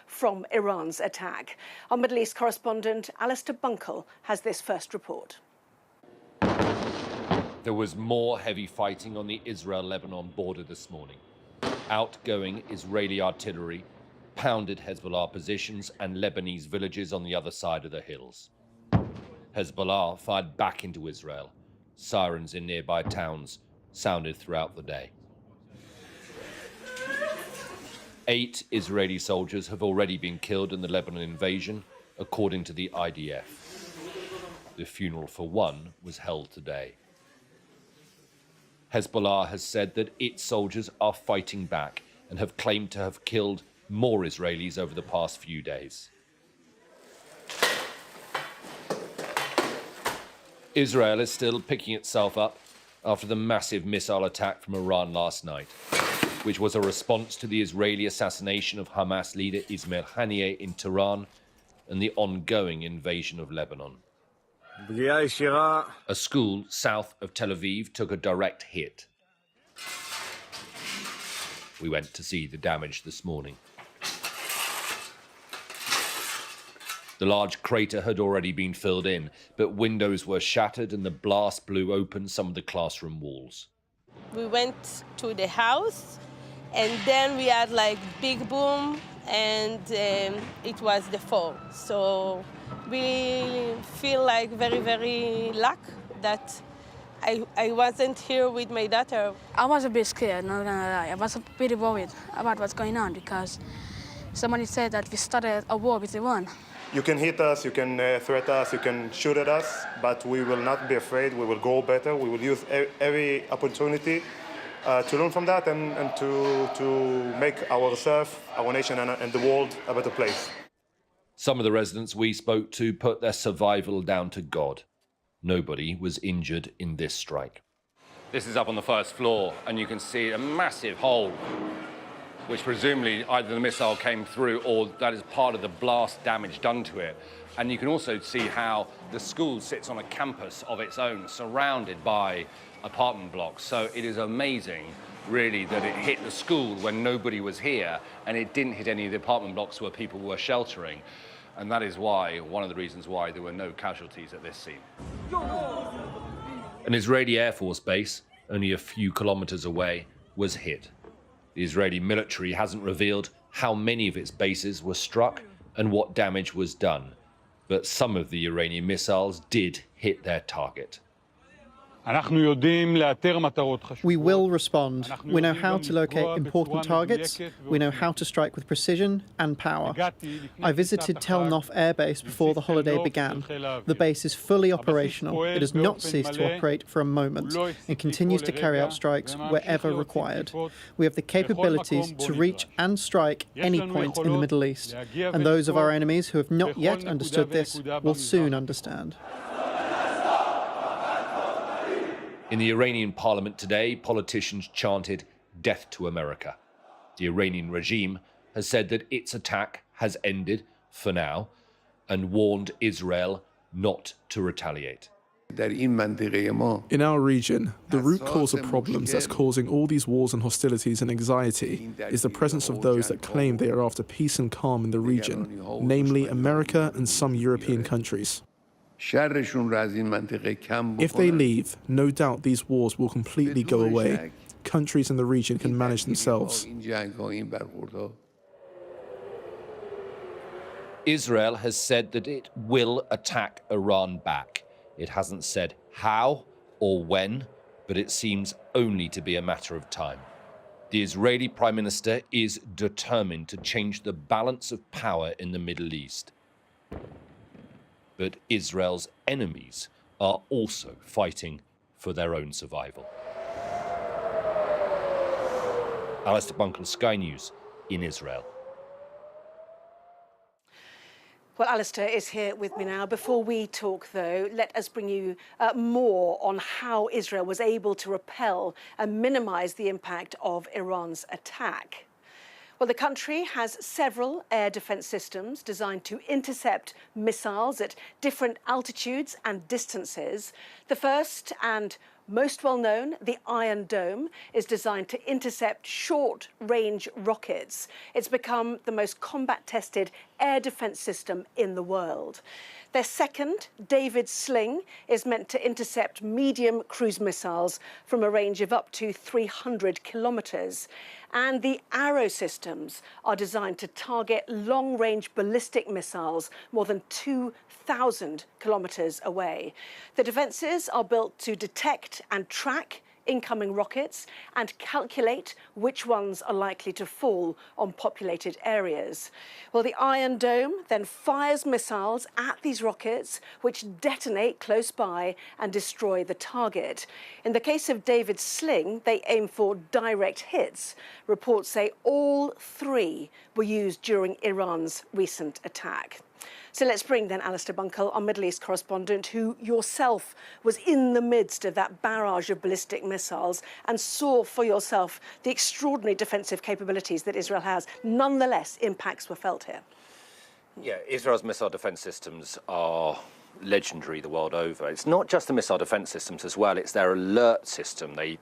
from Iran's attack. Our Middle East correspondent Alistair Bunkle has this first report. There was more heavy fighting on the Israel-Lebanon border this morning. Outgoing Israeli artillery pounded Hezbollah positions and Lebanese villages on the other side of the hills. Hezbollah fired back into Israel. Sirens in nearby towns sounded throughout the day. 8 Israeli soldiers have already been killed in the Lebanon invasion, according to the IDF. The funeral for one was held today. Hezbollah has said that its soldiers are fighting back and have claimed to have killed more Israelis over the past few days. Israel is still picking itself up after the massive missile attack from Iran last night, which was a response to the Israeli assassination of Hamas leader Ismail Haniyeh in Tehran and the ongoing invasion of Lebanon. A school south of Tel Aviv took a direct hit. We went to see the damage this morning. The large crater had already been filled in, but windows were shattered and the blast blew open some of the classroom walls. We went to the house, and then we had like big boom, and it was the fall. So we feel like very, very lucky that I wasn't here with my daughter. I was a bit scared, not gonna lie. I was pretty worried about what's going on because somebody said that we started a war with Iran. You can hit us, you can threat us, you can shoot at us, but we will not be afraid. We will go better. We will use every opportunity to learn from that and to make ourselves, our nation, and the world a better place. Some of the residents we spoke to put their survival down to God. Nobody was injured in this strike. This is up on the first floor, and you can see a massive hole, which presumably either the missile came through or that is part of the blast damage done to it. And you can also see how the school sits on a campus of its own, surrounded by apartment blocks. So it is amazing, really, that it hit the school when nobody was here, and it didn't hit any of the apartment blocks where people were sheltering. And that is why, one of the reasons why there were no casualties at this scene. An Israeli Air Force base, only a few kilometers away, was hit. The Israeli military hasn't revealed how many of its bases were struck and what damage was done, but some of the Iranian missiles did hit their target. We will respond. We know how to locate important targets. We know how to strike with precision and power. I visited Tel Nof Air Base before the holiday began. The base is fully operational. It has not ceased to operate for a moment and continues to carry out strikes wherever required. We have the capabilities to reach and strike any point in the Middle East. And those of our enemies who have not yet understood this will soon understand. In the Iranian parliament today, politicians chanted "Death to America." The Iranian regime has said that its attack has ended for now and warned Israel not to retaliate. In our region, the root cause of problems that's causing all these wars and hostilities and anxiety is the presence of those that claim they are after peace and calm in the region, namely America and some European countries. If they leave, no doubt these wars will completely go away. Countries in the region can manage themselves. Israel has said that it will attack Iran back. It hasn't said how or when, but it seems only to be a matter of time. The Israeli Prime Minister is determined to change the balance of power in the Middle East. But Israel's enemies are also fighting for their own survival. Alistair Bunkle, Sky News in Israel. Well, Alistair is here with me now. Before we talk, though, let us bring you more on how Israel was able to repel and minimise the impact of Iran's attack. Well, the country has several air defence systems designed to intercept missiles at different altitudes and distances. The first and Most well known, the Iron Dome is designed to intercept short-range rockets. It's become the most combat-tested air defence system in the world. Their second, David Sling, is meant to intercept medium cruise missiles from a range of up to 300 kilometres. And the Arrow systems are designed to target long-range ballistic missiles more than 2,000 kilometres away. The defences are built to detect and track incoming rockets and calculate which ones are likely to fall on populated areas. Well, the Iron Dome then fires missiles at these rockets, which detonate close by and destroy the target. In the case of David Sling, they aim for direct hits. Reports say all three were used during Iran's recent attack. So let's bring then Alistair Bunkle, our Middle East correspondent, who yourself was in the midst of that barrage of ballistic missiles and saw for yourself the extraordinary defensive capabilities that Israel has. Nonetheless, impacts were felt here. Yeah, Israel's missile defence systems are legendary the world over. It's not just the missile defence systems as well, it's their alert system. They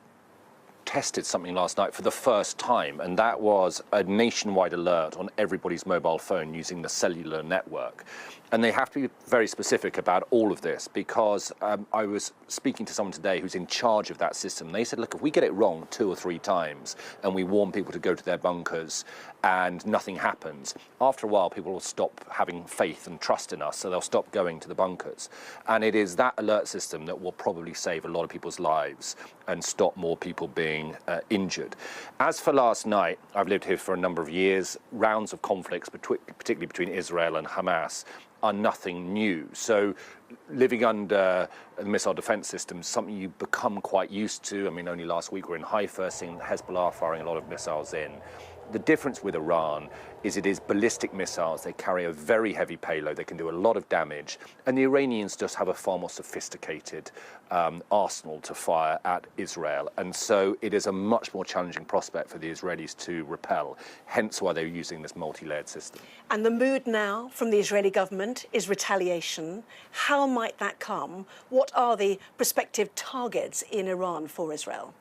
tested something last night for the first time, and that was a nationwide alert on everybody's mobile phone using the cellular network. And they have to be very specific about all of this, because I was speaking to someone today who's in charge of that system. They said, look, if we get it wrong 2 or 3 times and we warn people to go to their bunkers and nothing happens, after a while people will stop having faith and trust in us, so they'll stop going to the bunkers. And it is that alert system that will probably save a lot of people's lives and stop more people being injured. As for last night, I've lived here for a number of years. Rounds of conflicts, particularly between Israel and Hamas, are nothing new. So living under the missile defense system is something you become quite used to. I mean, only last week we were in Haifa seeing Hezbollah firing a lot of missiles in. The difference with Iran is it is ballistic missiles. They carry a very heavy payload. They can do a lot of damage. And the Iranians just have a far more sophisticated arsenal to fire at Israel. And so it is a much more challenging prospect for the Israelis to repel, hence why they're using this multi-layered system. And the mood now from the Israeli government is retaliation. How might that come? What are the prospective targets in Iran for Israel?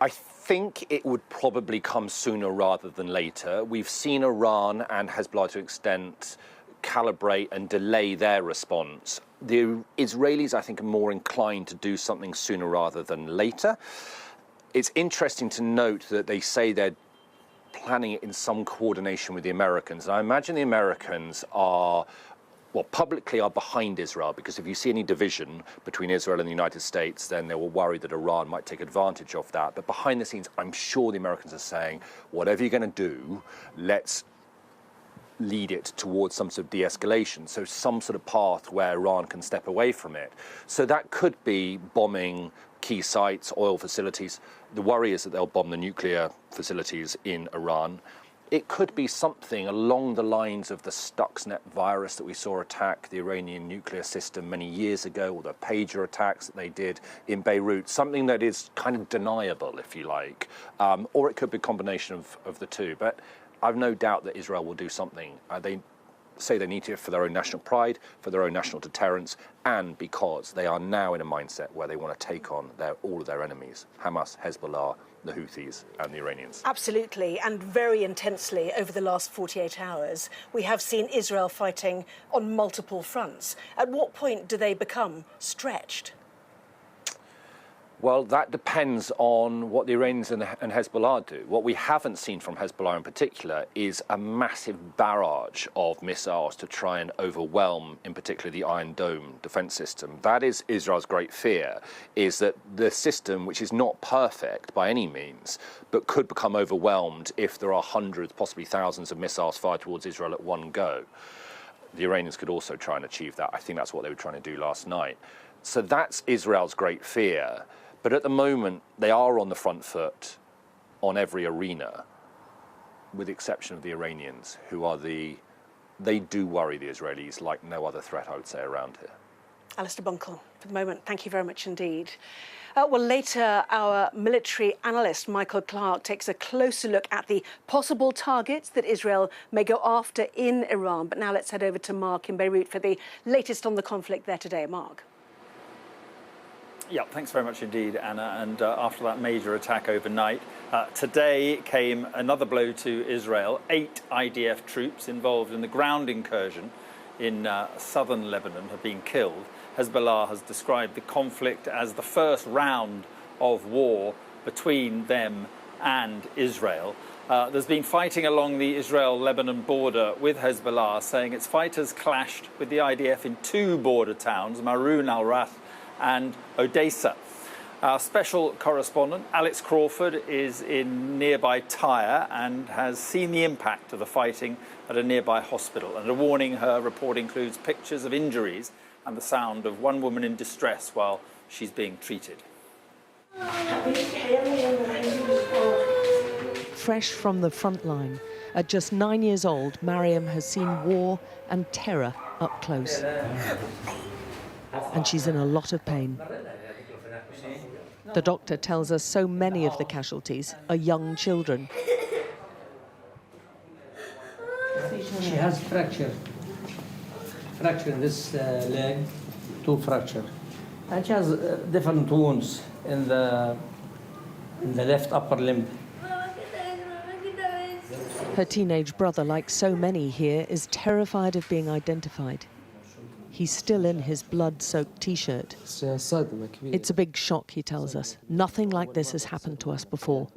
I think it would probably come sooner rather than later. We've seen Iran and Hezbollah to an extent calibrate and delay their response. The Israelis, I think, are more inclined to do something sooner rather than later. It's interesting to note that they say they're planning it in some coordination with the Americans. And I imagine the Americans are, well, publicly are behind Israel, because if you see any division between Israel and the United States, then they will worry that Iran might take advantage of that. But behind the scenes, I'm sure the Americans are saying, whatever you're going to do, let's lead it towards some sort of de-escalation, so some sort of path where Iran can step away from it. So that could be bombing key sites, oil facilities. The worry is that they'll bomb the nuclear facilities in Iran. It could be something along the lines of the Stuxnet virus that we saw attack the Iranian nuclear system many years ago, or the pager attacks that they did in Beirut, something that is kind of deniable, if you like. Or it could be a combination of the two. But I've no doubt that Israel will do something. They say they need to for their own national pride, for their own national deterrence, and because they are now in a mindset where they want to take on all of their enemies, Hamas, Hezbollah, the Houthis and the Iranians. Absolutely, and very intensely over the last 48 hours. We have seen Israel fighting on multiple fronts. At what point do they become stretched? Well, that depends on what the Iranians and Hezbollah do. What we haven't seen from Hezbollah in particular is a massive barrage of missiles to try and overwhelm, in particular, the Iron Dome defense system. That is Israel's great fear, is that the system, which is not perfect by any means, but could become overwhelmed if there are hundreds, possibly thousands of missiles fired towards Israel at one go. The Iranians could also try and achieve that. I think that's what they were trying to do last night. So that's Israel's great fear. But at the moment, they are on the front foot on every arena, with the exception of the Iranians, who are they do worry the Israelis like no other threat, I would say, around here. Alistair Bunkle, for the moment, thank you very much indeed. Well, later, our military analyst, Michael Clark, takes a closer look at the possible targets that Israel may go after in Iran. But now let's head over to Mark in Beirut for the latest on the conflict there today. Mark. Yeah, thanks very much indeed, Anna. And after that major attack overnight, today came another blow to Israel. 8 IDF troops involved in the ground incursion in southern Lebanon have been killed. Hezbollah has described the conflict as the first round of war between them and Israel. There's been fighting along the Israel-Lebanon border with Hezbollah, saying its fighters clashed with the IDF in 2 border towns, Maroun al-Rath and Odessa. Our special correspondent, Alex Crawford, is in nearby Tyre and has seen the impact of the fighting at a nearby hospital. And a warning, her report includes pictures of injuries and the sound of one woman in distress while she's being treated. Fresh from the front line, at just 9 years old, Mariam has seen war and terror up close. And she's in a lot of pain. The doctor tells us so many of the casualties are young children. She has fracture in this leg, 2 fracture. And she has different wounds in the left upper limb. Her teenage brother, like so many here, is terrified of being identified. He's still in his blood-soaked T-shirt. It's a big shock, he tells us. Nothing like this has happened to us before.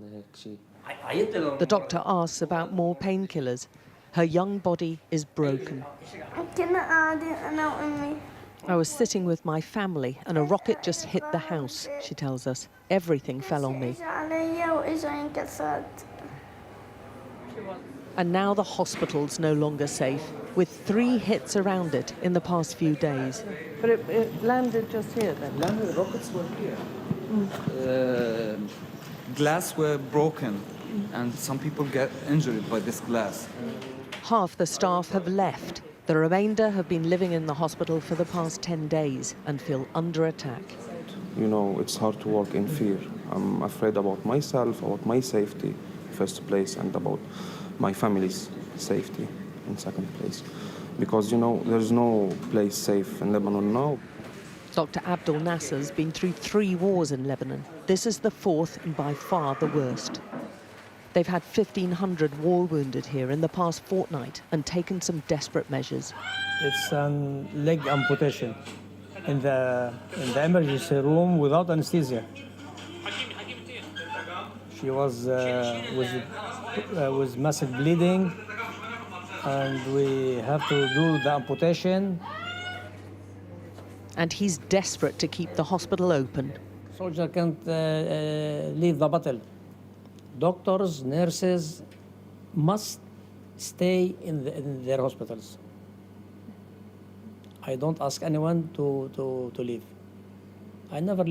The doctor asks about more painkillers. Her young body is broken. I was sitting with my family and a rocket just hit the house, she tells us. Everything fell on me. And now the hospital's no longer safe, with 3 hits around it in the past few days. But it landed just here then? Landed, rockets were here. Glass were broken, and some people get injured by this glass. Half the staff have left. The remainder have been living in the hospital for the past 10 days and feel under attack. You know, it's hard to work in fear. I'm afraid about myself, about my safety, first place, and about my family's safety in second place. Because, you know, there's no place safe in Lebanon now. Dr. Abdul Nasser's been through 3 wars in Lebanon. This is the 4th and by far the worst. They've had 1,500 war wounded here in the past fortnight and taken some desperate measures. It's a leg amputation in the emergency room without anesthesia. She was with massive bleeding, and we have to do the amputation. And he's desperate to keep the hospital open. Soldier can't leave the battle. Doctors, nurses must stay in their hospitals. I don't ask anyone to leave. I never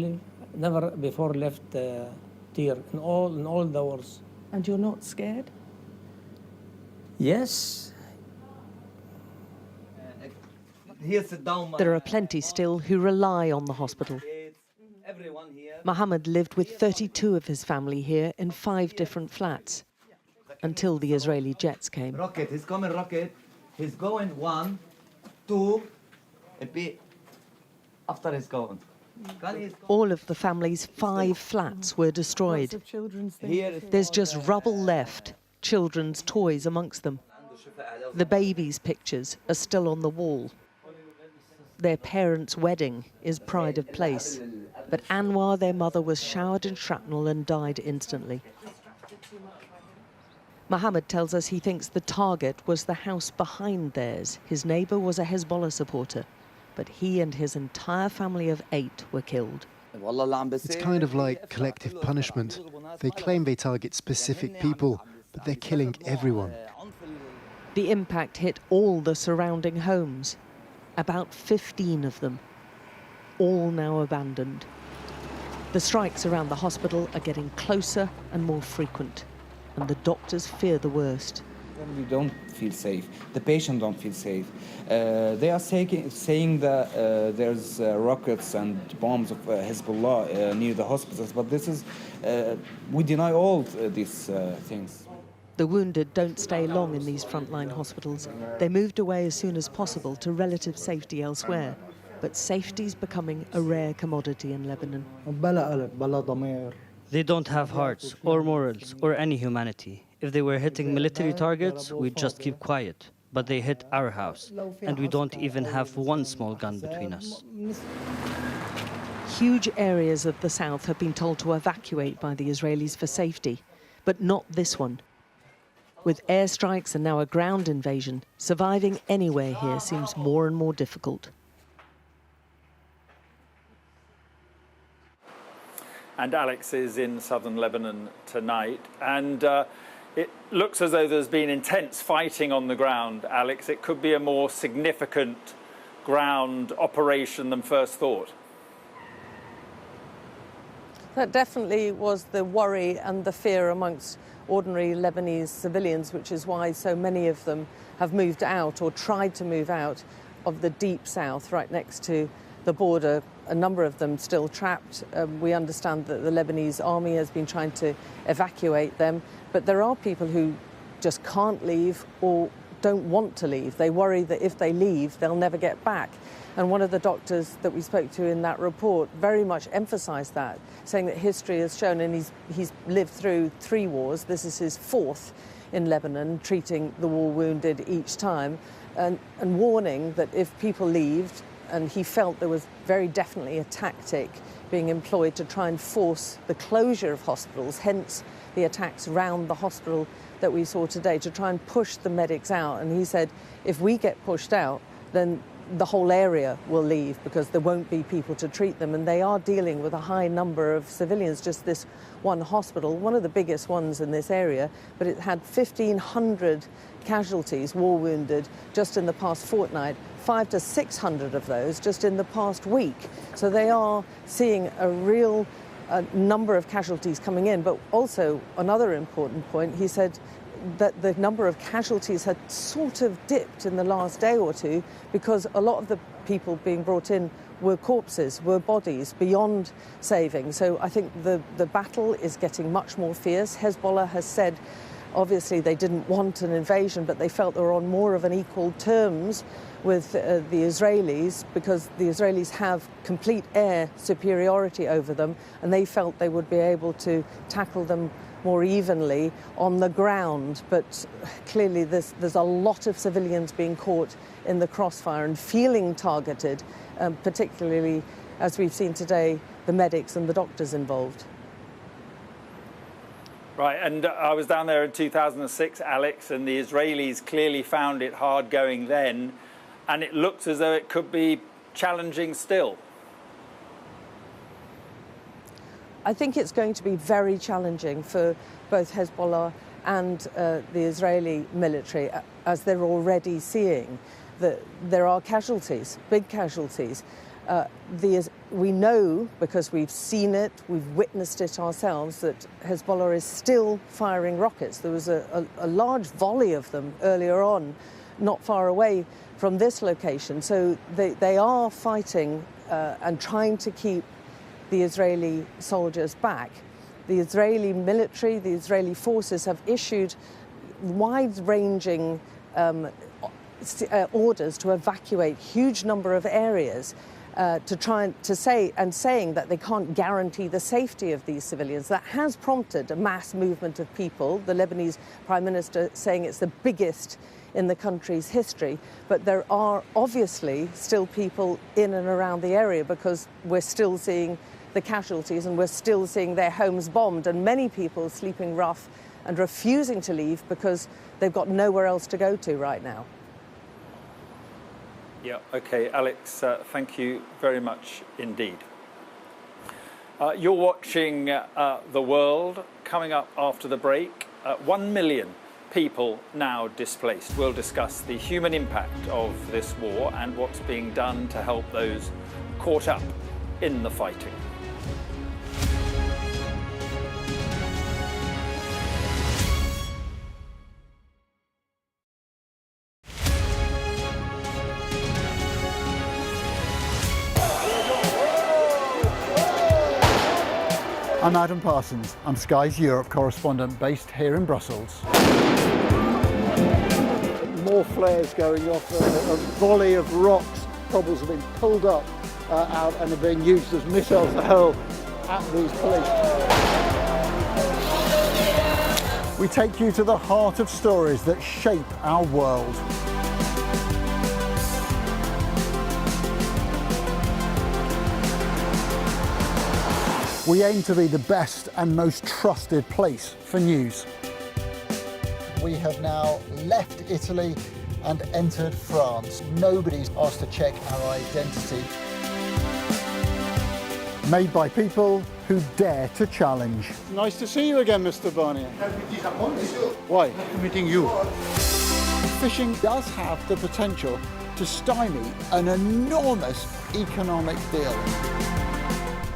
before left Tyre in all the wars. And you're not scared? Yes. There are plenty still who rely on the hospital. Mohammed lived with 32 of his family here in 5 different flats until the Israeli jets came. Rocket, he's coming, rocket. He's going 1, 2, a bit after he's gone. All of the family's 5 flats were destroyed. There's just rubble left, children's toys amongst them. The babies' pictures are still on the wall. Their parents' wedding is pride of place. But Anwar, their mother, was showered in shrapnel and died instantly. Mohammed tells us he thinks the target was the house behind theirs. His neighbour was a Hezbollah supporter, but he and his entire family of 8 were killed. It's kind of like collective punishment. They claim they target specific people, but they're killing everyone. The impact hit all the surrounding homes, about 15 of them, all now abandoned. The strikes around the hospital are getting closer and more frequent, and the doctors fear the worst. We don't feel safe. The patient don't feel safe. They are saying that there's rockets and bombs of Hezbollah near the hospitals, but this is we deny all these things. The wounded don't stay long in these frontline hospitals. They're moved away as soon as possible to relative safety elsewhere. but safety's becoming a rare commodity in Lebanon. They don't have hearts or morals or any humanity. If they were hitting military targets, we'd just keep quiet. But they hit our house, and we don't even have one small gun between us. Huge areas of the south have been told to evacuate by the Israelis for safety, but not this one. With airstrikes and now a ground invasion, surviving anywhere here seems more and more difficult. And Alex is in southern Lebanon tonight, and it looks as though there's been intense fighting on the ground, Alex. It could be a more significant ground operation than first thought. That definitely was the worry and the fear amongst ordinary Lebanese civilians, which is why so many of them have moved out or tried to move out of the deep south right next to the border. A number of them still trapped. We understand that the Lebanese army has been trying to evacuate them, but there are people who just can't leave or don't want to leave. They worry that if they leave, they'll never get back. And one of the doctors that we spoke to in that report very much emphasised that, saying that history has shown, and he's lived through 3 wars, this is his 4th in Lebanon, treating the war wounded each time, and warning that if people leave, and he felt there was very definitely a tactic being employed to try and force the closure of hospitals, hence the attacks around the hospital that we saw today, to try and push the medics out. And he said, if we get pushed out, then the whole area will leave because there won't be people to treat them. And they are dealing with a high number of civilians, just this one hospital, one of the biggest ones in this area, but it had 1,500 casualties, war wounded, just in the past fortnight, 500 to 600 of those just in the past week. So they are seeing a real number of casualties coming in. But also another important point, he said that the number of casualties had sort of dipped in the last day or two because a lot of the people being brought in were corpses, were bodies beyond saving. So I think the battle is getting much more fierce. Hezbollah has said, obviously they didn't want an invasion, but they felt they were on more of an equal terms with the Israelis because the Israelis have complete air superiority over them, and they felt they would be able to tackle them more evenly on the ground. But clearly there's a lot of civilians being caught in the crossfire and feeling targeted, particularly, as we've seen today, the medics and the doctors involved. Right, and I was down there in 2006, Alex, and the Israelis clearly found it hard going then, and it looks as though it could be challenging still. I think it's going to be very challenging for both Hezbollah and the Israeli military, as they're already seeing that there are casualties, big casualties. We know, because we've seen it, we've witnessed it ourselves, that Hezbollah is still firing rockets. There was a large volley of them earlier on, not far away from this location. So they are fighting and trying to keep the Israeli soldiers back. The Israeli military, the Israeli forces have issued wide-ranging orders to evacuate huge number of areas saying that they can't guarantee the safety of these civilians. That has prompted a mass movement of people. The Lebanese Prime Minister saying it's the biggest in the country's history, but there are obviously still people in and around the area because we're still seeing the casualties and we're still seeing their homes bombed, and many people sleeping rough and refusing to leave because they've got nowhere else to go to right now. Yeah, OK, Alex, thank you very much indeed. You're watching The World. Coming up after the break, 1 million people now displaced. We'll discuss the human impact of this war and what's being done to help those caught up in the fighting. I'm Adam Parsons. I'm Sky's Europe correspondent based here in Brussels. More flares going off, a volley of rocks cobbles have been pulled up out and are being used as missiles to hurl at these police. We take you to the heart of stories that shape our world. We aim to be the best and most trusted place for news. We have now left Italy and entered France. Nobody's asked to check our identity. Made by people who dare to challenge. Nice to see you again, Mr. Barnier. Why? Meeting you. Fishing does have the potential to stymie an enormous economic deal.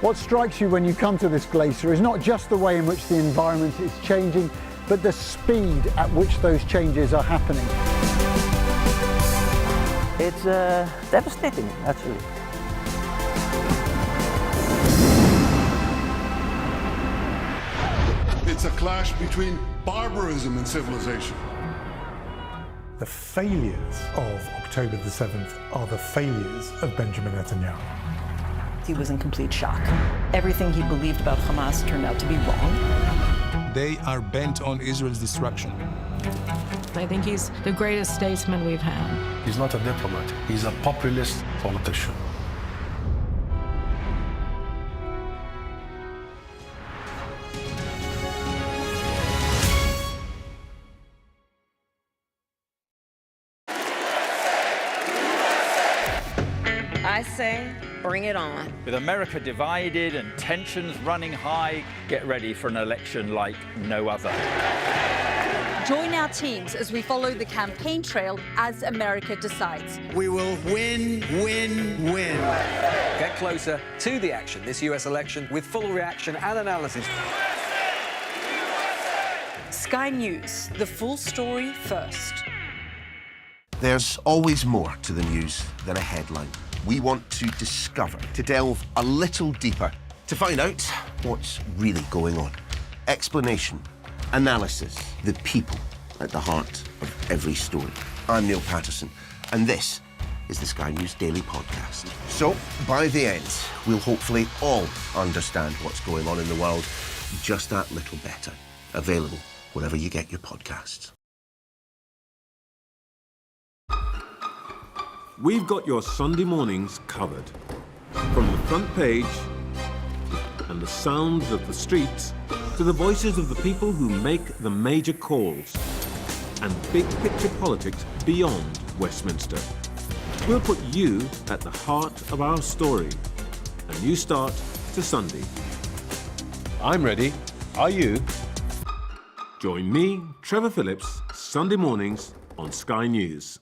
What strikes you when you come to this glacier is not just the way in which the environment is changing, but the speed at which those changes are happening. It's devastating, actually. It's a clash between barbarism and civilization. The failures of October the 7th are the failures of Benjamin Netanyahu. He was in complete shock. Everything he believed about Hamas turned out to be wrong. They are bent on Israel's destruction. I think he's the greatest statesman we've had. He's not a diplomat, he's a populist politician. I say, bring it on. With America divided and tensions running high, get ready for an election like no other. Join our teams as we follow the campaign trail as America decides. We will win, win, win. Get closer to the action this US election with full reaction and analysis. Sky News, the full story first. There's always more to the news than a headline. We want to discover, to delve a little deeper, to find out what's really going on. Explanation, analysis, the people at the heart of every story. I'm Neil Patterson, and this is the Sky News Daily Podcast. So, by the end, we'll hopefully all understand what's going on in the world just that little better. Available wherever you get your podcasts. We've got your Sunday mornings covered. From the front page and the sounds of the streets to the voices of the people who make the major calls and big picture politics beyond Westminster. We'll put you at the heart of our story. A new start to Sunday. I'm ready. Are you? Join me, Trevor Phillips, Sunday mornings on Sky News.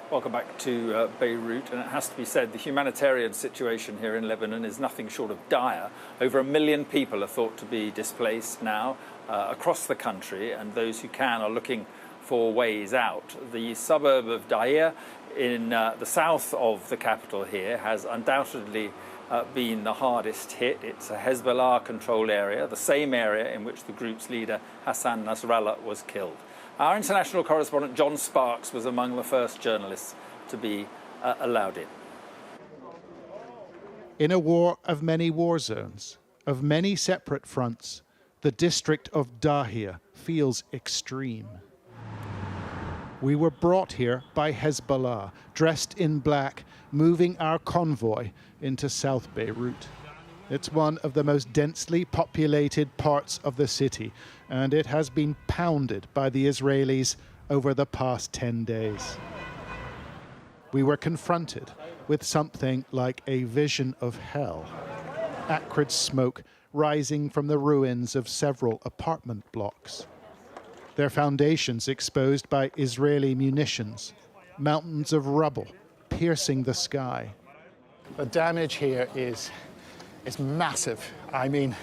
Welcome back to Beirut, and it has to be said the humanitarian situation here in Lebanon is nothing short of dire. Over 1 million people are thought to be displaced now across the country, and those who can are looking for ways out. The suburb of Deir in the south of the capital here has undoubtedly been the hardest hit. It's a Hezbollah-controlled area, the same area in which the group's leader Hassan Nasrallah was killed. Our international correspondent John Sparks was among the first journalists to be allowed in. In a war of many war zones, of many separate fronts, the district of Dahia feels extreme. We were brought here by Hezbollah, dressed in black, moving our convoy into South Beirut. It's one of the most densely populated parts of the city, and it has been pounded by the Israelis over the past 10 days. We were confronted with something like a vision of hell. Acrid smoke rising from the ruins of several apartment blocks. Their foundations exposed by Israeli munitions, mountains of rubble piercing the sky. The damage here is massive. I mean,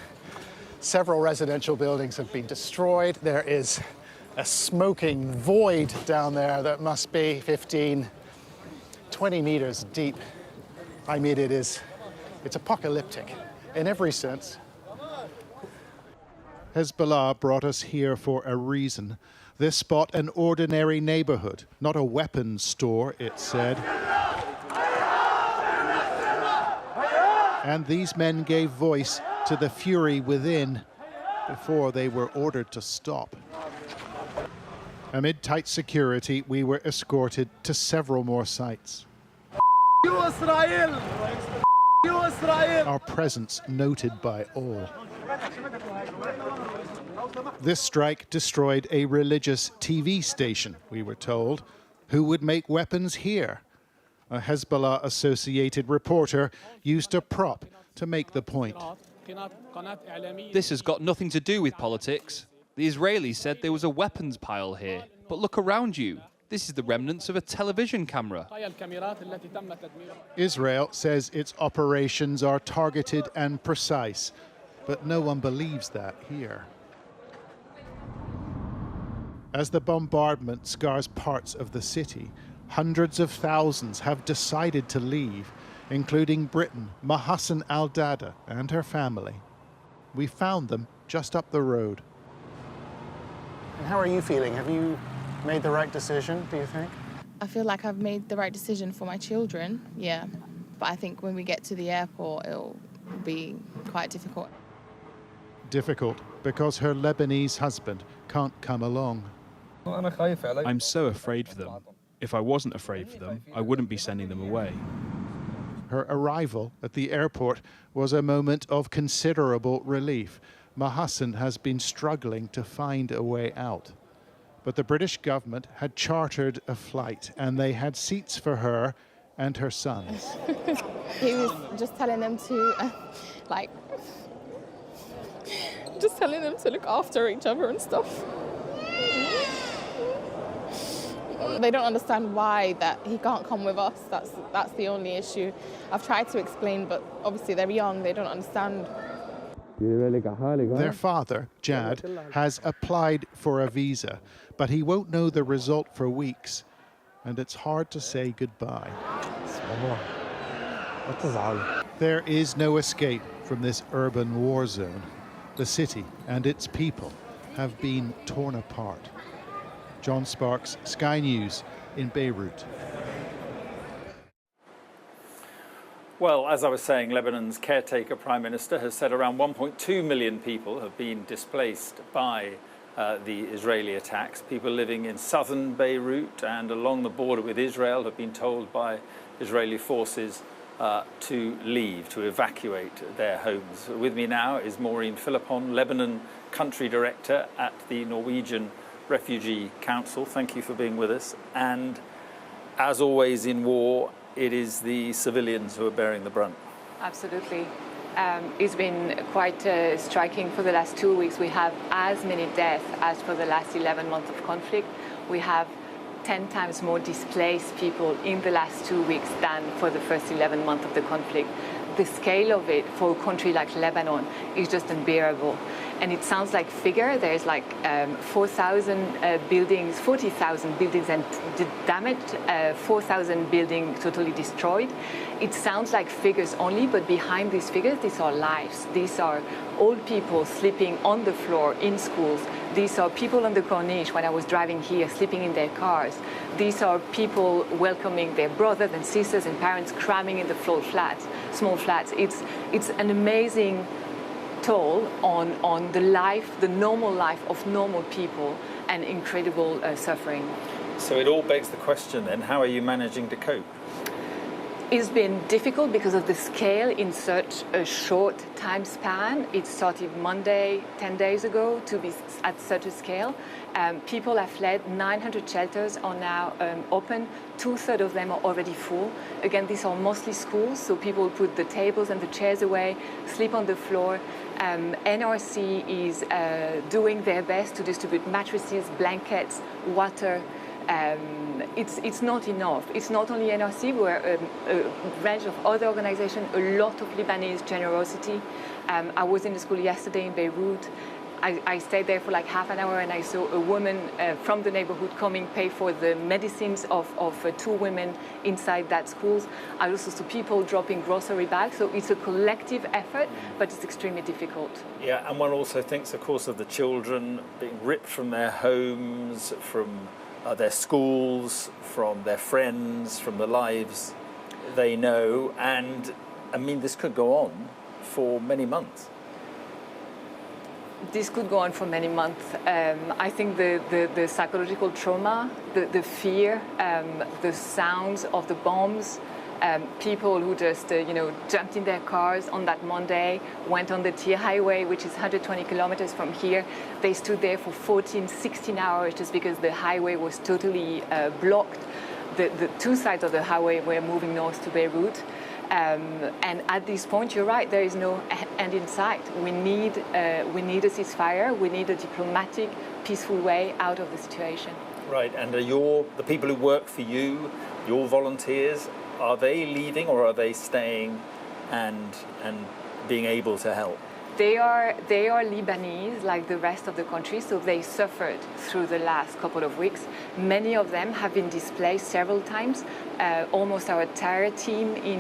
several residential buildings have been destroyed. There is a smoking void down there that must be 15, 20 meters deep. I mean, it's apocalyptic in every sense. Hezbollah brought us here for a reason. This spot an ordinary neighborhood, not a weapons store, it said. And these men gave voice to the fury within before they were ordered to stop. Amid tight security, we were escorted to several more sites. Our presence noted by all. This strike destroyed a religious TV station, we were told. Who would make weapons here? A Hezbollah-associated reporter used a prop to make the point. This has got nothing to do with politics. The Israelis said there was a weapons pile here. But look around you. This is the remnants of a television camera. Israel says its operations are targeted and precise, but no one believes that here. As the bombardment scars parts of the city, hundreds of thousands have decided to leave, including Britain, Mahassan al-Dada and her family. We found them just up the road. And how are you feeling? Have you made the right decision, do you think? I feel like I've made the right decision for my children, yeah. But I think when we get to the airport, it'll be quite difficult. Difficult because her Lebanese husband can't come along. I'm so afraid for them. If I wasn't afraid for them, I wouldn't be sending them away. Her arrival at the airport was a moment of considerable relief. Mahassan has been struggling to find a way out. But the British government had chartered a flight and they had seats for her and her sons. He was just telling them to, just telling them to look after each other and stuff. They don't understand why that he can't come with us. That's the only issue. I've tried to explain, but obviously they're young, they don't understand. Their father, Jad, has applied for a visa, but he won't know the result for weeks, and it's hard to say goodbye. There is no escape from this urban war zone. The city and its people have been torn apart. John Sparks, Sky News in Beirut. Well, as I was saying, Lebanon's caretaker prime minister has said around 1.2 million people have been displaced by the Israeli attacks. People living in southern Beirut and along the border with Israel have been told by Israeli forces to leave, to evacuate their homes. With me now is Maureen Philippon, Lebanon country director at the Norwegian Refugee Council. Thank you for being with us. And as always in war, it is the civilians who are bearing the brunt. Absolutely. It's been quite striking for the last 2 weeks. We have as many deaths as for the last 11 months of conflict. We have 10 times more displaced people in the last 2 weeks than for the first 11 months of the conflict. The scale of it for a country like Lebanon is just unbearable. And it sounds like figure. There's like 4,000 buildings, 40,000 buildings and damaged, 4,000 buildings totally destroyed. It sounds like figures only, but behind these figures, these are lives. These are old people sleeping on the floor in schools. These are people on the Corniche when I was driving here, sleeping in their cars. These are people welcoming their brothers and sisters and parents cramming in the floor flats, small flats. It's an amazing toll on the life, the normal life of normal people, and incredible suffering. So it all begs the question then, how are you managing to cope? It's been difficult because of the scale in such a short time span. It started Monday, 10 days ago, to be at such a scale. People have fled. 900 shelters are now open. 2/3 of them are already full. Again, these are mostly schools, so people put the tables and the chairs away, sleep on the floor. NRC is doing their best to distribute mattresses, blankets, water. It's not enough. It's not only NRC, we're a range of other organizations, a lot of Lebanese generosity. I was in the school yesterday in Beirut. I stayed there for like half an hour and I saw a woman from the neighborhood coming pay for the medicines of 2 women inside that school. I also saw people dropping grocery bags. So it's a collective effort, but it's extremely difficult. Yeah, and one also thinks, of course, of the children being ripped from their homes, from their schools, from their friends, from the lives they know, and I mean, this could go on for many months. This could go on for many months. I think the psychological trauma, the fear, the sounds of the bombs, people who just jumped in their cars on that Monday, went on the Tyre highway, which is 120 kilometers from here. They stood there for 14, 16 hours just because the highway was totally blocked. The two sides of the highway were moving north to Beirut. And at this point, you're right, there is no end in sight. We need a ceasefire. We need a diplomatic, peaceful way out of the situation. Right, and the people who work for you, your volunteers, are they leaving or are they staying and being able to help? They are Lebanese, like the rest of the country, so they suffered through the last couple of weeks. Many of them have been displaced several times. Almost our entire team in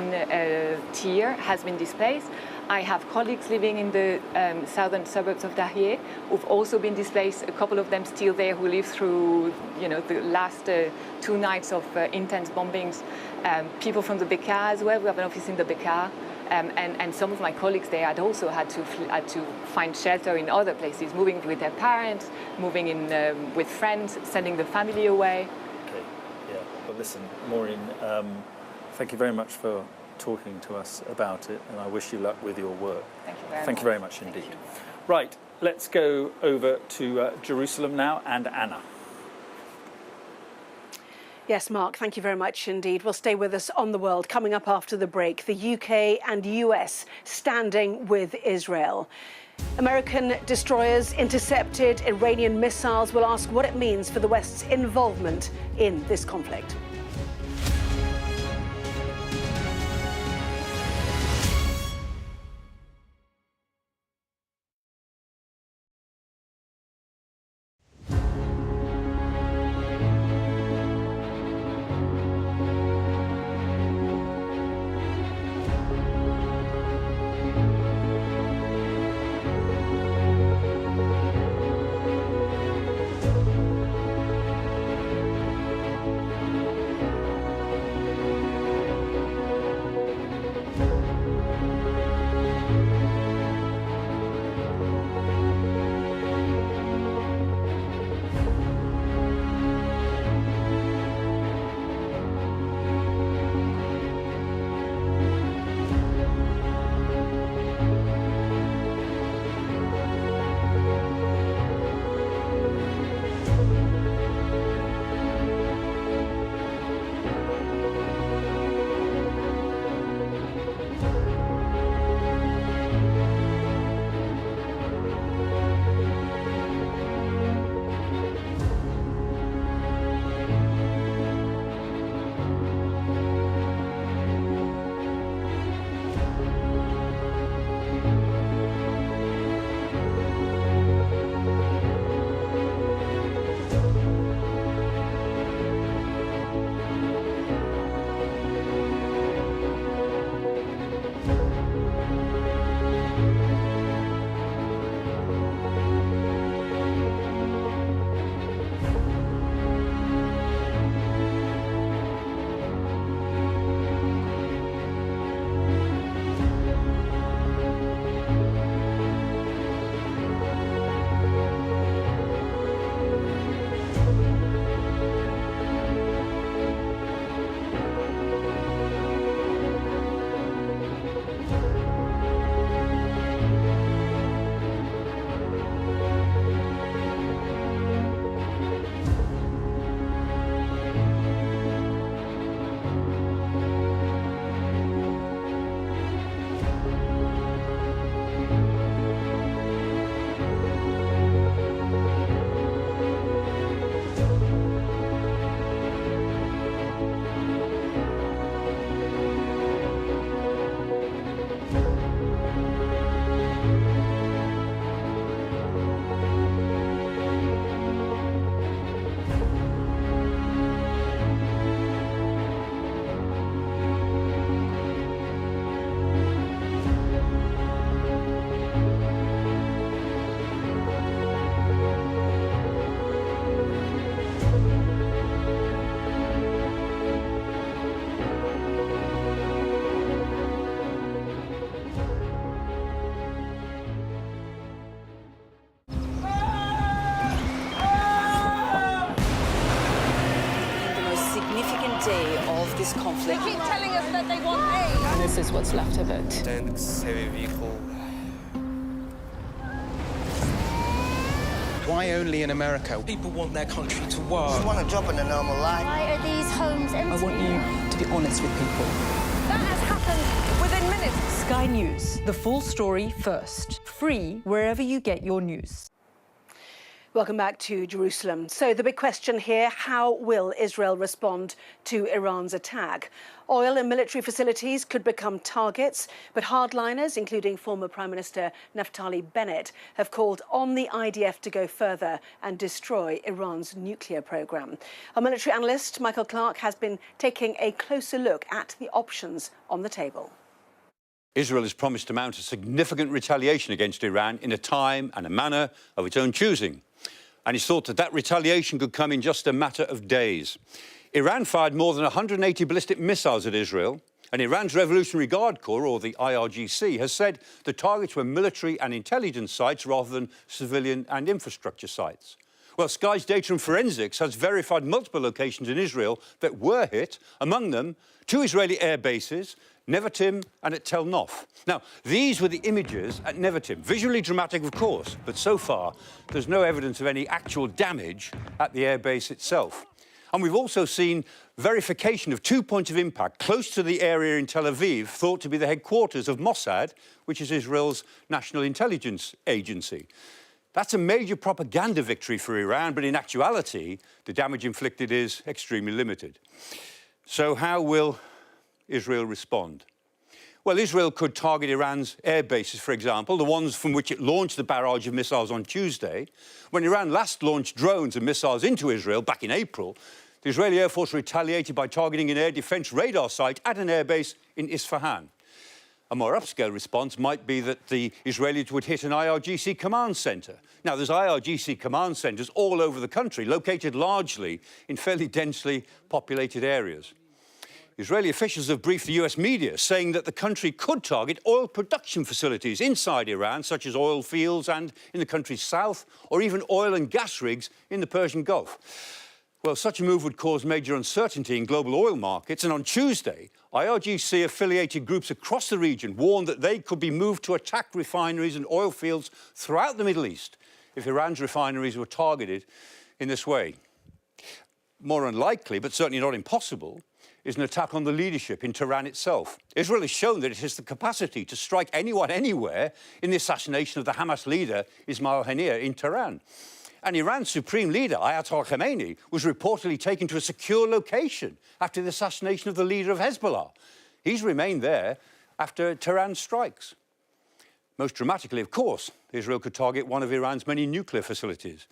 Tyre has been displaced. I have colleagues living in the southern suburbs of Dahiyeh who've also been displaced. A couple of them still there who lived through, the last 2 nights of intense bombings. People from the Bekaa as well. We have an office in the Bekaa. And some of my colleagues there had also had to find shelter in other places, moving with their parents, moving in with friends, sending the family away. Okay, yeah. Well, listen, Maureen, thank you very much for talking to us about it, and I wish you luck with your work. Thank you very much. Thank you very much indeed. Right, let's go over to Jerusalem now, and Anna. Yes, Mark, thank you very much indeed. We'll stay with us on the world. Coming up after the break, the UK and US standing with Israel. American destroyers intercepted Iranian missiles. We'll ask what it means for the West's involvement in this conflict. resolve this conflict. They keep telling us that they want aid. And this is what's left of it. Tanks, heavy vehicle. Why only in America? People want their country to work. Just want a job in a normal life. Why are these homes empty? I want you to be honest with people. That has happened within minutes. Sky News, the full story first. Free wherever you get your news. Welcome back to Jerusalem. So the big question here, how will Israel respond to Iran's attack? Oil and military facilities could become targets, but hardliners, including former Prime Minister Naftali Bennett, have called on the IDF to go further and destroy Iran's nuclear program. Our military analyst, Michael Clark, has been taking a closer look at the options on the table. Israel has promised to mount a significant retaliation against Iran in a time and a manner of its own choosing. And it's thought that that retaliation could come in just a matter of days. Iran fired more than 180 ballistic missiles at Israel, and Iran's Revolutionary Guard Corps, or the IRGC, has said the targets were military and intelligence sites rather than civilian and infrastructure sites. Well, Sky's data and forensics has verified multiple locations in Israel that were hit, among them 2 Israeli air bases, Nevatim and at Tel Nof. Now, these were the images at Nevatim. Visually dramatic, of course, but so far there's no evidence of any actual damage at the airbase itself. And we've also seen verification of 2 points of impact close to the area in Tel Aviv, thought to be the headquarters of Mossad, which is Israel's national intelligence agency. That's a major propaganda victory for Iran, but in actuality, the damage inflicted is extremely limited. So how will Israel respond? Well, Israel could target Iran's air bases, for example, the ones from which it launched the barrage of missiles on Tuesday. When Iran last launched drones and missiles into Israel back in April, the Israeli Air Force retaliated by targeting an air defense radar site at an airbase in Isfahan. A more upscale response might be that the Israelis would hit an IRGC command centre. Now, there's IRGC command centres all over the country, located largely in fairly densely populated areas. Israeli officials have briefed the US media, saying that the country could target oil production facilities inside Iran, such as oil fields and in the country's south, or even oil and gas rigs in the Persian Gulf. Well, such a move would cause major uncertainty in global oil markets, and on Tuesday, IRGC-affiliated groups across the region warned that they could be moved to attack refineries and oil fields throughout the Middle East if Iran's refineries were targeted in this way. More unlikely, but certainly not impossible, is an attack on the leadership in Tehran itself. Israel has shown that it has the capacity to strike anyone, anywhere, in the assassination of the Hamas leader, Ismail Haniyeh, in Tehran. And Iran's supreme leader, Ayatollah Khamenei, was reportedly taken to a secure location after the assassination of the leader of Hezbollah. He's remained there after Tehran strikes. Most dramatically, of course, Israel could target one of Iran's many nuclear facilities.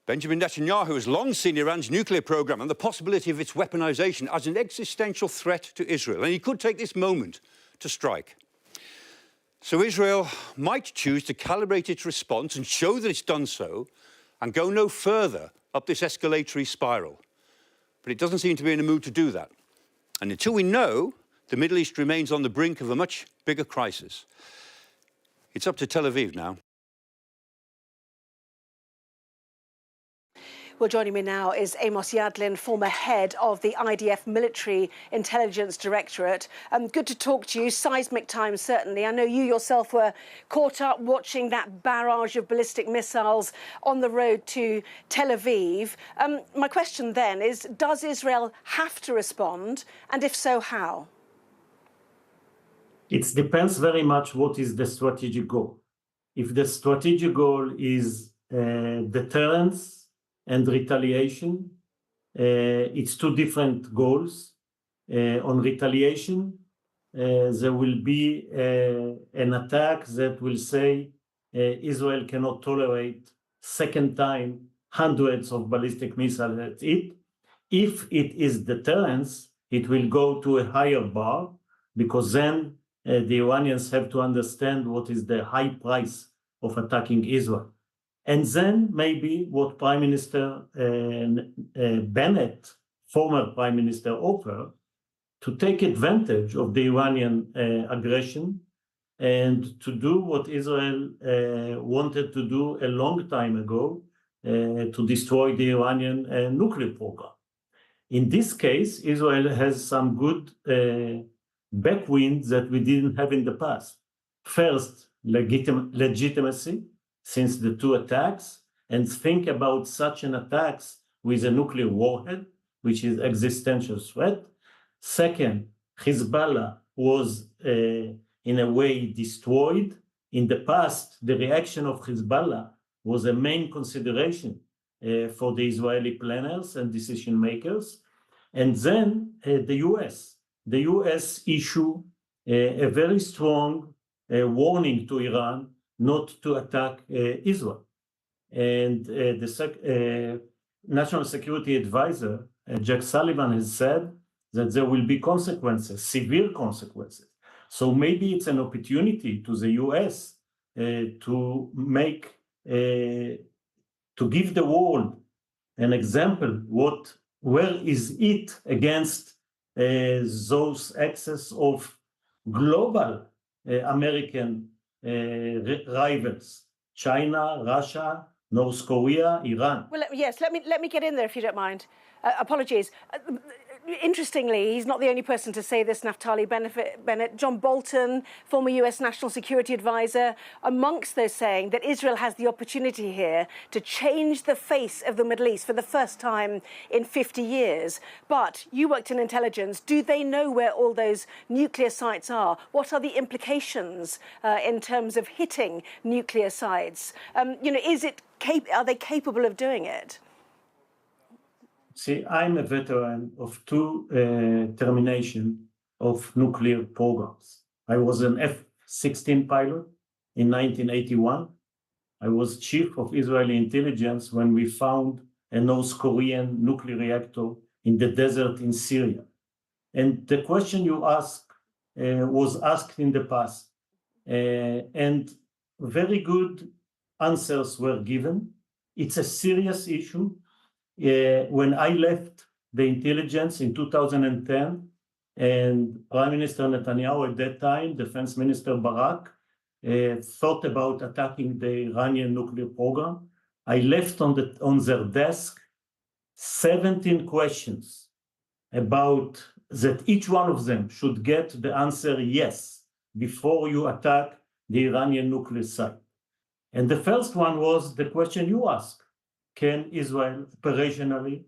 Benjamin Netanyahu has long seen Iran's nuclear program and the possibility of its weaponization as an existential threat to Israel, and he could take this moment to strike. So Israel might choose to calibrate its response and show that it's done so and go no further up this escalatory spiral. But it doesn't seem to be in a mood to do that. And until we know, the Middle East remains on the brink of a much bigger crisis. It's up to Tel Aviv now. Well, joining me now is Amos Yadlin, former head of the IDF Military Intelligence Directorate. Good to talk to you. Seismic times, certainly. I know you yourself were caught up watching that barrage of ballistic missiles on the road to Tel Aviv. My question then is, does Israel have to respond? And if so, how? It depends very much what is the strategic goal. If the strategic goal is deterrence and retaliation, it's 2 different goals. On retaliation, there will be an attack that will say Israel cannot tolerate second time hundreds of ballistic missiles at it. If it is deterrence, it will go to a higher bar, because then the Iranians have to understand what is the high price of attacking Israel. And then maybe what Prime Minister Bennett, former Prime Minister, offered, to take advantage of the Iranian aggression and to do what Israel wanted to do a long time ago, to destroy the Iranian nuclear program. In this case, Israel has some good backwind that we didn't have in the past. First, legitimacy, since the two attacks, and think about such an attacks with a nuclear warhead, which is existential threat. Second, Hezbollah was in a way destroyed. In the past, the reaction of Hezbollah was a main consideration for the Israeli planners and decision makers. And then the US. The US issued a very strong warning to Iran not to attack Israel. And the National Security Advisor, Jack Sullivan, has said that there will be consequences, severe consequences. So maybe it's an opportunity to the US to make, to give the world an example, where is it against those excess of global American rivals, China, Russia, North Korea, Iran. Well, yes, let me get in there if you don't mind. Apologies. Interestingly, he's not the only person to say this, Naftali Bennett. John Bolton, former US National Security Advisor, amongst those saying that Israel has the opportunity here to change the face of the Middle East for the first time in 50 years. But you worked in intelligence. Do they know where all those nuclear sites are? What are the implications in terms of hitting nuclear sites? Are they capable of doing it? See, I'm a veteran of two termination of nuclear programs. I was an F-16 pilot in 1981. I was chief of Israeli intelligence when we found a North Korean nuclear reactor in the desert in Syria. And the question you asked was asked in the past. And very good answers were given. It's a serious issue. When I left the intelligence in 2010, and Prime Minister Netanyahu at that time, Defense Minister Barak, thought about attacking the Iranian nuclear program, I left on their desk 17 questions about that each one of them should get the answer yes before you attack the Iranian nuclear site. And the first one was the question you asked. Can Israel operationally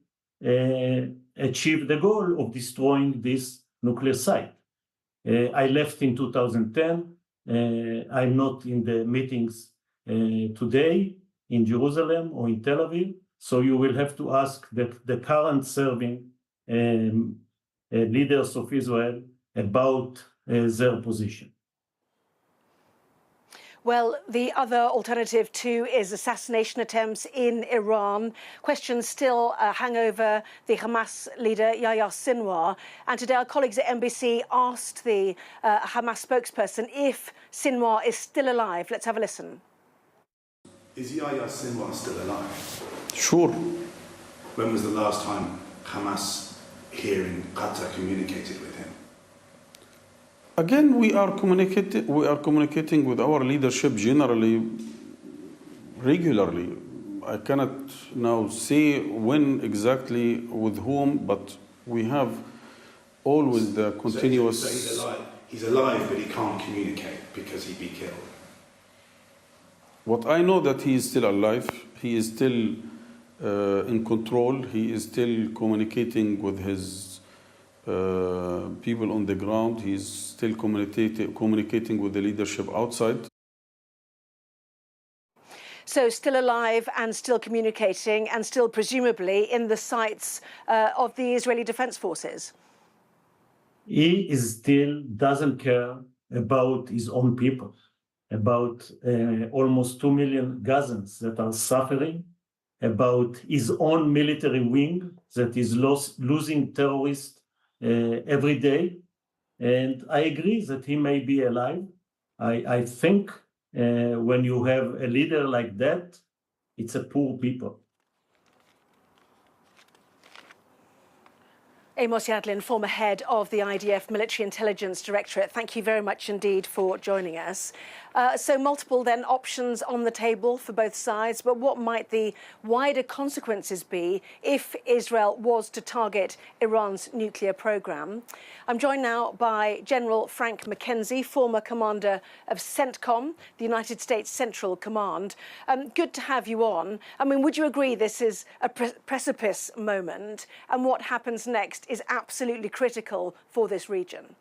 achieve the goal of destroying this nuclear site? I left in 2010. I'm not in the meetings today in Jerusalem or in Tel Aviv. So you will have to ask the current serving leaders of Israel about their position. Well, the other alternative too is assassination attempts in Iran. Questions still hang over the Hamas leader Yahya Sinwar. And today our colleagues at NBC asked the Hamas spokesperson if Sinwar is still alive. Let's have a listen. Is Yahya Sinwar still alive? Sure. When was the last time Hamas here in Qatar communicated with him? Again, we are communicating with our leadership generally, regularly. I cannot now say when exactly with whom, but we have always the continuous. So he's alive, but he can't communicate because he'd be killed. What I know that he is still alive. He is still in control. He is still communicating with his people on the ground. He's still communicating with the leadership outside. So still alive and still communicating and still presumably in the sights of the Israeli Defense Forces. He still doesn't care about his own people, about almost 2 million Gazans that are suffering, about his own military wing that is losing terrorists every day. And I agree that he may be alive. I think when you have a leader like that, it's a poor people. Amos Yadlin, former head of the IDF Military Intelligence Directorate, thank you very much indeed for joining us. So multiple then options on the table for both sides, but what might the wider consequences be if Israel was to target Iran's nuclear program? I'm joined now by General Frank McKenzie, former commander of CENTCOM, the United States Central Command. Good to have you on. I mean, would you agree this is a precipice moment, and what happens next is absolutely critical for this region?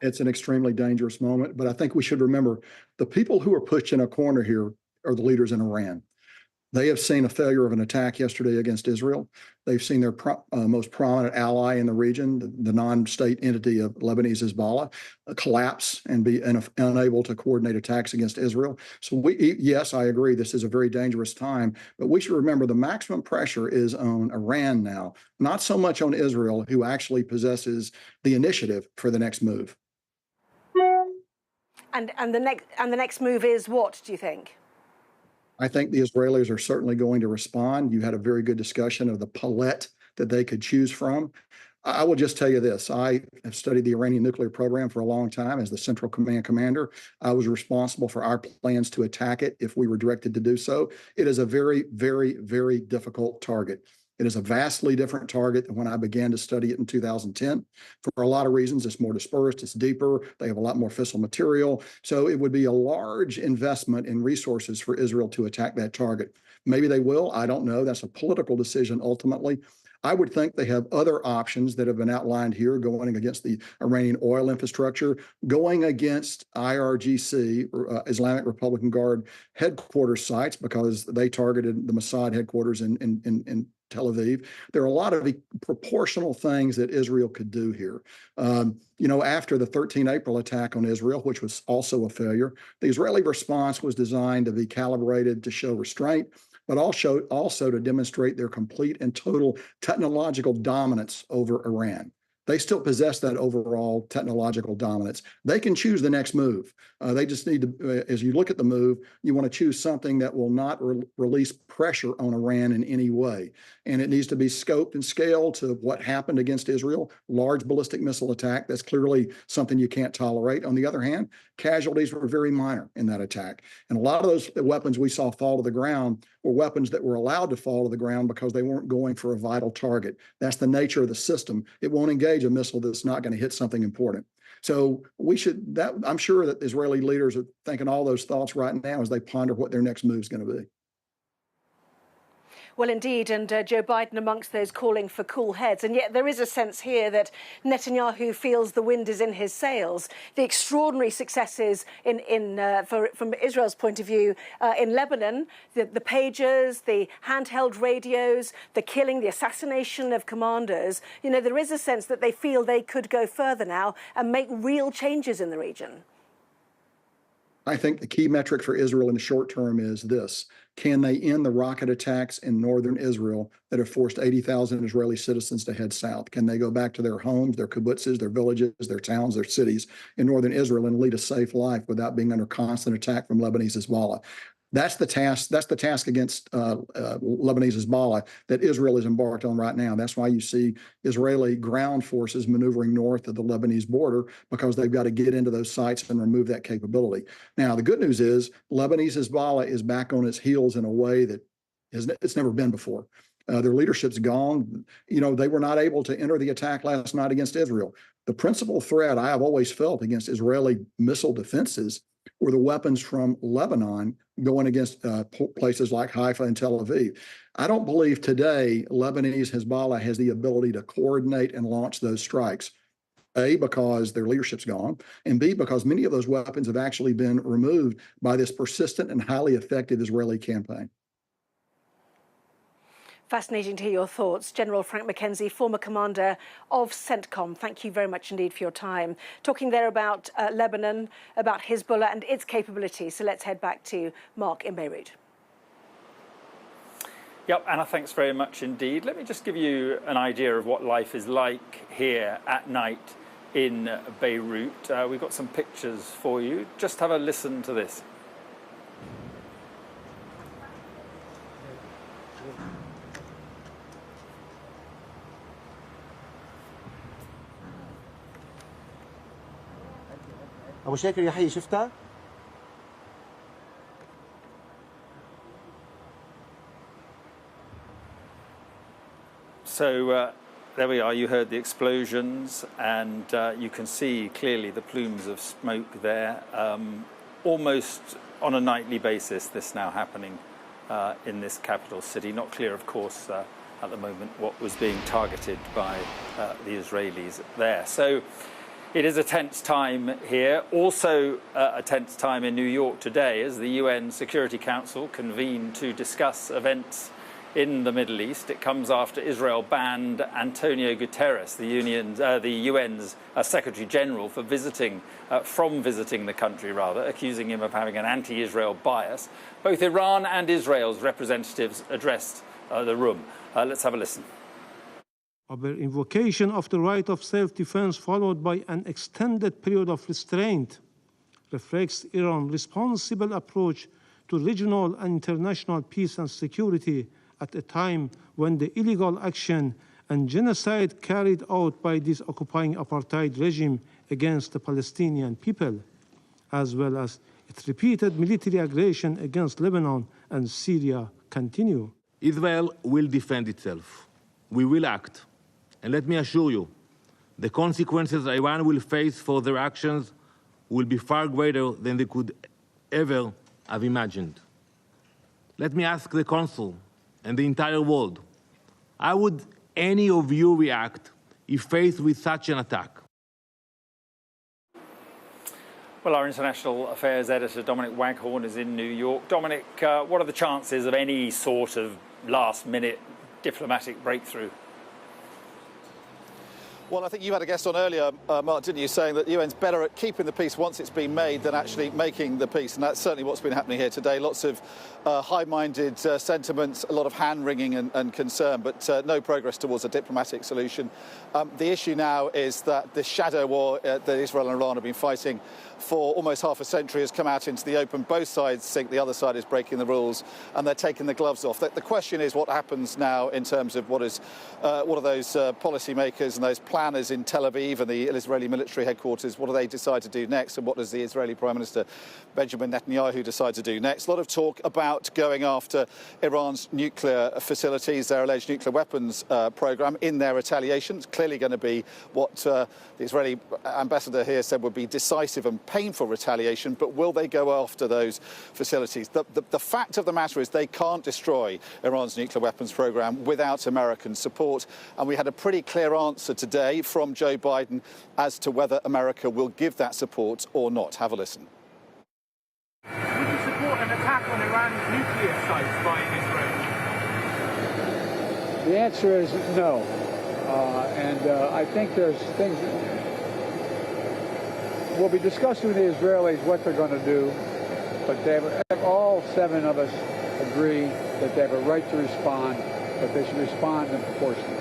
It's an extremely dangerous moment, but I think we should remember the people who are pushed in a corner here are the leaders in Iran. They have seen a failure of an attack yesterday against Israel. They've seen their most prominent ally in the region, the non-state entity of Lebanese Hezbollah, collapse and be unable to coordinate attacks against Israel. So yes, I agree, this is a very dangerous time, but we should remember the maximum pressure is on Iran now, not so much on Israel, who actually possesses the initiative for the next move. And the next move is what, do you think? I think the Israelis are certainly going to respond. You had a very good discussion of the palette that they could choose from. I will just tell you this. I have studied the Iranian nuclear program for a long time as the Central Command commander. I was responsible for our plans to attack it if we were directed to do so. It is a very, very, very difficult target. It is a vastly different target than when I began to study it in 2010. For a lot of reasons, it's more dispersed, it's deeper, they have a lot more fissile material. So it would be a large investment in resources for Israel to attack that target. Maybe they will, I don't know. That's a political decision ultimately. I would think they have other options that have been outlined here, going against the Iranian oil infrastructure, going against IRGC, Islamic Republican Guard headquarters sites, because they targeted the Mossad headquarters in Tel Aviv. There are a lot of proportional things that Israel could do here. After the 13 April attack on Israel, which was also a failure, the Israeli response was designed to be calibrated to show restraint, but also to demonstrate their complete and total technological dominance over Iran. They still possess that overall technological dominance. They can choose the next move. They just need to, as you look at the move, you want to choose something that will not release pressure on Iran in any way. And it needs to be scoped and scaled to what happened against Israel, large ballistic missile attack. That's clearly something you can't tolerate. On the other hand, casualties were very minor in that attack. And a lot of those weapons we saw fall to the ground were weapons that were allowed to fall to the ground because they weren't going for a vital target. That's the nature of the system. It won't engage a missile that's not going to hit something important. So I'm sure that Israeli leaders are thinking all those thoughts right now as they ponder what their next move is going to be. Well, indeed, and Joe Biden amongst those calling for cool heads. And yet there is a sense here that Netanyahu feels the wind is in his sails. The extraordinary successes from Israel's point of view in Lebanon, the pagers, the handheld radios, the killing, the assassination of commanders, there is a sense that they feel they could go further now and make real changes in the region. I think the key metric for Israel in the short term is this. Can they end the rocket attacks in northern Israel that have forced 80,000 Israeli citizens to head south? Can they go back to their homes, their kibbutzes, their villages, their towns, their cities in northern Israel and lead a safe life without being under constant attack from Lebanese Hezbollah? That's the task. That's the task against Lebanese Hezbollah that Israel is embarked on right now. That's why you see Israeli ground forces maneuvering north of the Lebanese border, because they've got to get into those sites and remove that capability. Now, the good news is Lebanese Hezbollah is back on its heels in a way that it's never been before. Their leadership's gone. They were not able to enter the attack last night against Israel. The principal threat I have always felt against Israeli missile defenses were the weapons from Lebanon going against places like Haifa and Tel Aviv. I don't believe today Lebanese Hezbollah has the ability to coordinate and launch those strikes. A, because their leadership's gone, and B, because many of those weapons have actually been removed by this persistent and highly effective Israeli campaign. Fascinating to hear your thoughts. General Frank McKenzie, former commander of CENTCOM, thank you very much indeed for your time. Talking there about Lebanon, about Hezbollah and its capabilities. So let's head back to Mark in Beirut. Yep, Anna, thanks very much indeed. Let me just give you an idea of what life is like here at night in Beirut. We've got some pictures for you. Just have a listen to this. ابو شاكر يا حي شفتها؟ So there we are, you heard the explosions, and you can see clearly the plumes of smoke there. Almost on a nightly basis, this now happening in this capital city. Not clear, of course, at the moment what was being targeted by the Israelis there. So it is a tense time here. Also a tense time in New York today as the UN Security Council convened to discuss events in the Middle East. It comes after Israel banned Antonio Guterres, the UN's Secretary General, from visiting the country, accusing him of having an anti-Israel bias. Both Iran and Israel's representatives addressed the room. Let's have a listen. Our invocation of the right of self-defense followed by an extended period of restraint reflects Iran's responsible approach to regional and international peace and security at a time when the illegal action and genocide carried out by this occupying apartheid regime against the Palestinian people, as well as its repeated military aggression against Lebanon and Syria, continue. Israel will defend itself. We will act. And let me assure you, the consequences Iran will face for their actions will be far greater than they could ever have imagined. Let me ask the Council and the entire world, how would any of you react if faced with such an attack? Well, our international affairs editor, Dominic Waghorn, is in New York. Dominic, what are the chances of any sort of last-minute diplomatic breakthrough? Well, I think you had a guest on earlier, Mark, didn't you, saying that the UN's better at keeping the peace once it's been made than actually making the peace. And that's certainly what's been happening here today. Lots of high-minded sentiments, a lot of hand-wringing and concern, but no progress towards a diplomatic solution. The issue now is that the shadow war that Israel and Iran have been fighting for almost half a century has come out into the open. Both sides think the other side is breaking the rules, and they're taking the gloves off. The question is what happens now in terms of what are those policymakers and those planners in Tel Aviv and the Israeli military headquarters, what do they decide to do next, and what does the Israeli Prime Minister Benjamin Netanyahu decide to do next? A lot of talk about going after Iran's nuclear facilities, their alleged nuclear weapons program, in their retaliation. It's clearly going to be what the Israeli ambassador here said would be decisive and painful retaliation, but will they go after those facilities? The fact of the matter is they can't destroy Iran's nuclear weapons program without American support, and we had a pretty clear answer today from Joe Biden as to whether America will give that support or not. Have a listen. Would you support an attack on Iran's nuclear sites by Israel? The answer is no. I think there's things we'll be discussing with the Israelis what they're going to do, but all seven of us agree that they have a right to respond, but they should respond in proportion.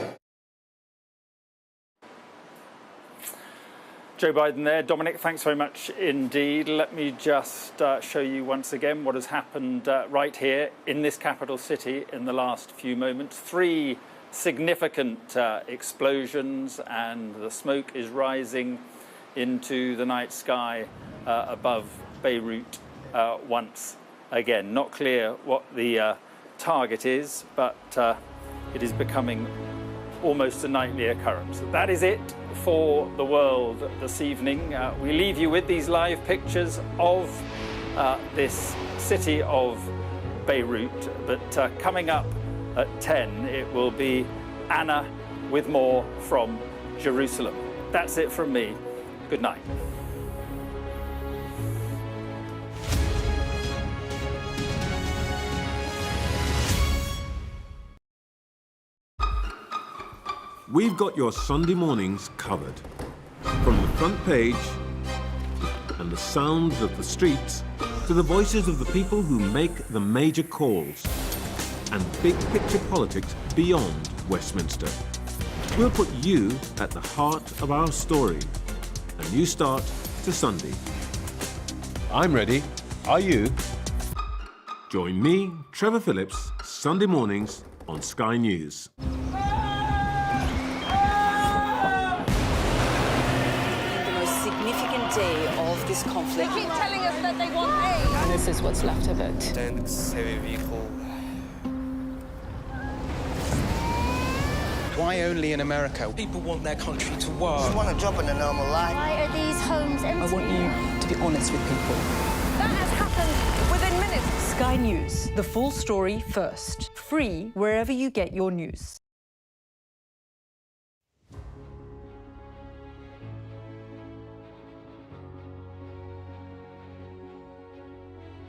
Joe Biden there. Dominic, thanks very much indeed. Let me just show you once again what has happened right here in this capital city in the last few moments. 3 significant explosions, and the smoke is rising into the night sky above Beirut once again. Not clear what the target is, but it is becoming almost a nightly occurrence. That is it for the world this evening. We leave you with these live pictures of this city of Beirut, but coming up at 10 it will be Anna with more from Jerusalem. That's it from me. Good night. We've got your Sunday mornings covered. From the front page and the sounds of the streets to the voices of the people who make the major calls and big picture politics beyond Westminster. We'll put you at the heart of our story. A new start to Sunday. I'm ready. Are you? Join me, Trevor Phillips, Sunday mornings on Sky News. The most significant day of this They conflict. keep telling us that they want aid. And this is what's left of it. Why only in America? People want their country to war. They want to jump into normal life. Why are these homes empty? I want you to be honest with people. That has happened within minutes. Sky News, the full story first. Free wherever you get your news.